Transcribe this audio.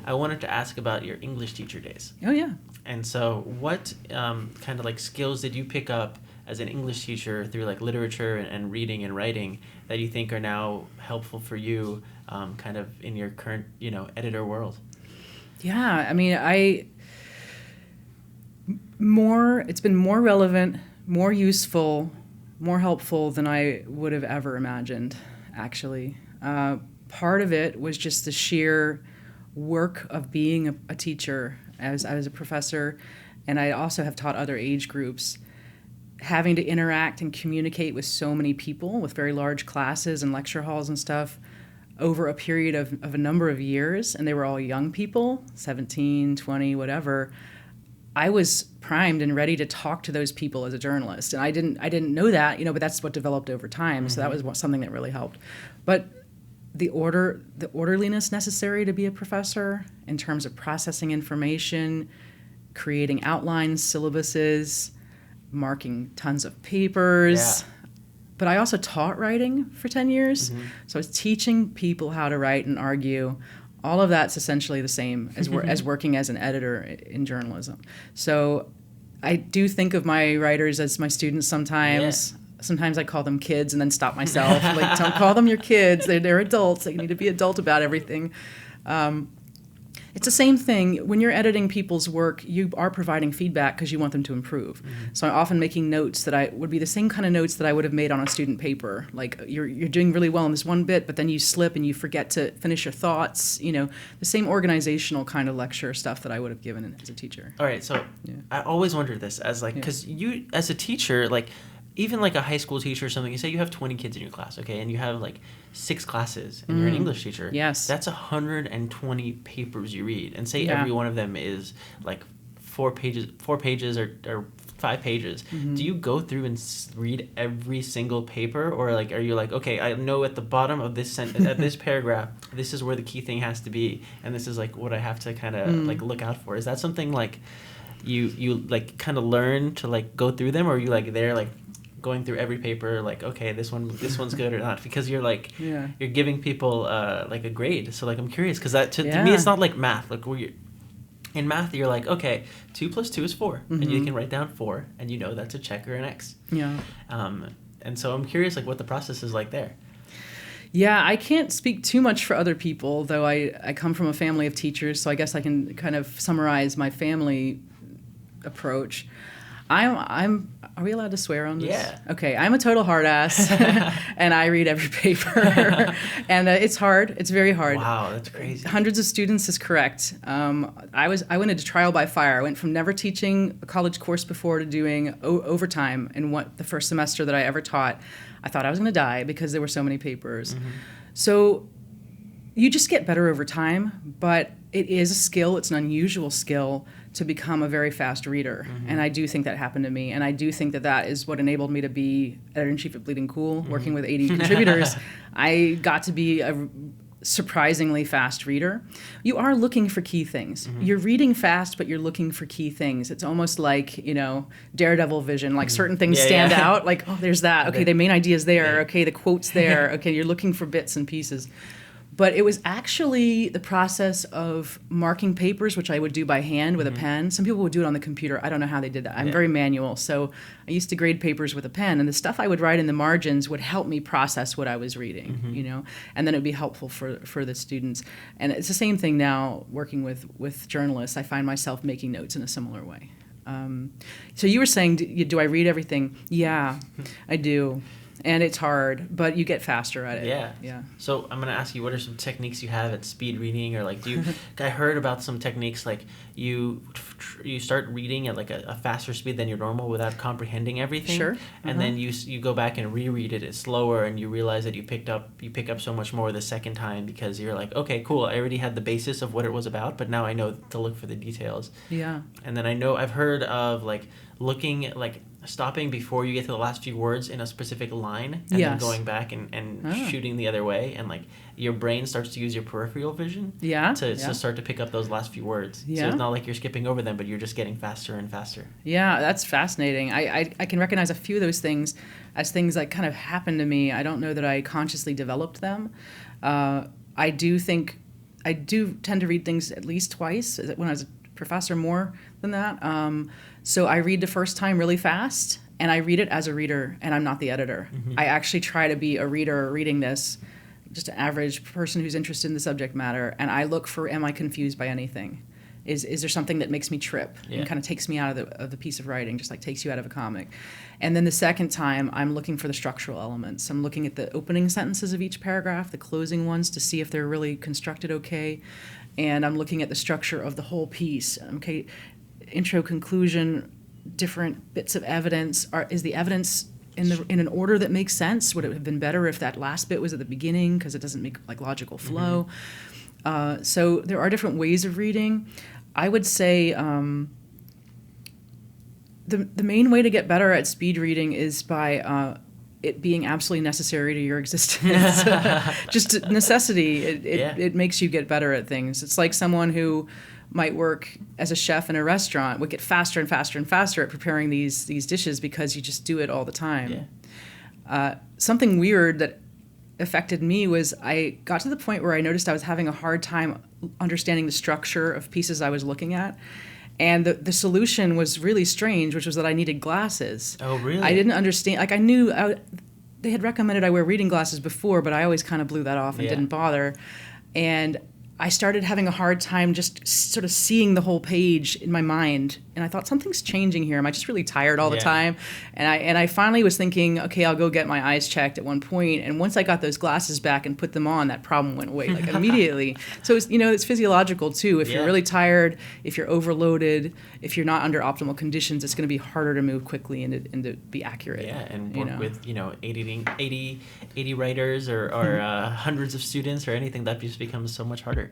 I wanted to ask about your English teacher days. Oh, yeah. And so what kind of like skills did you pick up as an English teacher through like literature and reading and writing that you think are now helpful for you kind of in your current, editor world? Yeah, I mean, it's been more relevant, more useful, more helpful than I would have ever imagined, actually. Part of it was just the sheer work of being a teacher. As I was a professor, and I also have taught other age groups, having to interact and communicate with so many people with very large classes and lecture halls and stuff over a period of a number of years, and they were all young people, 17, 20, whatever. I was primed and ready to talk to those people as a journalist, and I didn't know that, but that's what developed over time. So that was something that really helped. But the orderliness necessary to be a professor in terms of processing information, creating outlines, syllabuses, marking tons of papers. Yeah. But I also taught writing for 10 years. So I was teaching people how to write and argue. All of that's essentially the same as working as an editor in journalism. So I do think of my writers as my students sometimes. Yeah. Sometimes I call them kids and then stop myself. Like, don't call them your kids. They're adults. They need to be adult about everything. It's the same thing. When you're editing people's work, you are providing feedback because you want them to improve. So I'm often making notes that would be the same kind of notes that I would have made on a student paper. Like, you're doing really well in this one bit, but then you slip and you forget to finish your thoughts. The same organizational kind of lecture stuff that I would have given as a teacher. All right, so I always wondered this as because you as a teacher, even like a high school teacher or something, you say you have 20 kids in your class, okay, and you have 6 classes, and you're an English teacher. Yes. That's 120 papers you read, and say every one of them is 4 pages or 5 pages. Do you go through and read every single paper, or are you okay, I know at the bottom of this at this paragraph, this is where the key thing has to be, and this is what I have to kind of look out for? Is that something you kind of learn to go through them, or are you there going through every paper okay, this one's good or not, because you're you're giving people a grade? So I'm curious, because that to me it's not like math. In math you're okay, 2 + 2 is 4, and you can write down 4, and that's a check or an X. And so I'm curious what the process is like there. Yeah, I can't speak too much for other people, though I come from a family of teachers, so I guess I can kind of summarize my family approach. Are we allowed to swear on this? Yeah. Okay, I'm a total hard ass, and I read every paper, and it's hard. It's very hard. Wow, that's crazy. Hundreds of students is correct. I went into trial by fire. I went from never teaching a college course before to doing overtime in the first semester that I ever taught. I thought I was going to die because there were so many papers. So you just get better over time, but it is a skill. It's an unusual skill to become a very fast reader. And I do think that happened to me. And I do think that is what enabled me to be editor-in-chief at Bleeding Cool, working with 80 contributors. I got to be a surprisingly fast reader. You are looking for key things. You're reading fast, but you're looking for key things. It's almost like, Daredevil vision, certain things stand out, oh, there's that. Okay, the main idea's there. Okay, the quote's there. Okay, you're looking for bits and pieces. But it was actually the process of marking papers, which I would do by hand with a pen. Some people would do it on the computer. I don't know how they did that. I'm very manual. So I used to grade papers with a pen. And the stuff I would write in the margins would help me process what I was reading, and then it would be helpful for the students. And it's the same thing now working with journalists. I find myself making notes in a similar way. So you were saying, do I read everything? Yeah, I do. And it's hard, but you get faster at it. Yeah. So I'm gonna ask you, what are some techniques you have at speed reading, or do you? I heard about some techniques you start reading at a faster speed than your normal without comprehending everything. Sure. And then you go back and reread it slower, and you realize that you pick up so much more the second time, because you're okay, cool, I already had the basis of what it was about, but now I know to look for the details. Yeah. And then I've heard of looking at stopping before you get to the last few words in a specific line, and then going back and shooting the other way, and your brain starts to use your peripheral vision to start to pick up those last few words. So it's not like you're skipping over them, but you're just getting faster and faster. Yeah, that's fascinating. I can recognize a few of those things as things that kind of happened to me. I don't know that I consciously developed them. I do think I do tend to read things at least twice. When I was a professor, more than that. So I read the first time really fast, and I read it as a reader, and I'm not the editor. I actually try to be a reader reading this, just an average person who's interested in the subject matter, and I look for, am I confused by anything? Is there something that makes me trip and kind of takes me out of the piece of writing, just like takes you out of a comic? And then the second time, I'm looking for the structural elements. I'm looking at the opening sentences of each paragraph, the closing ones, to see if they're really constructed okay. And I'm looking at the structure of the whole piece. Okay, intro, conclusion, different bits of evidence. Is the evidence in an order that makes sense? Would it have been better if that last bit was at the beginning because it doesn't make like logical flow? So there are different ways of reading. I would say the main way to get better at speed reading is by it being absolutely necessary to your existence. Just necessity. It makes you get better at things. It's like someone who might work as a chef in a restaurant would get faster and faster and faster at preparing these dishes because you just do it all the time. Something weird that affected me was I got to the point where I noticed I was having a hard time understanding the structure of pieces I was looking at. And the solution was really strange, which was that I needed glasses. Oh, really? I didn't understand. Like, I knew they had recommended I wear reading glasses before, but I always kind of blew that off and didn't bother. And I started having a hard time just sort of seeing the whole page in my mind. And I thought, something's changing here. Am I just really tired all the time? And I finally was thinking, okay, I'll go get my eyes checked at one point. And once I got those glasses back and put them on, that problem went away like immediately. So it's physiological too. If you're really tired, if you're overloaded, if you're not under optimal conditions, it's going to be harder to move quickly and to be accurate. Yeah, and work with 80 writers or hundreds of students or anything, that just becomes so much harder.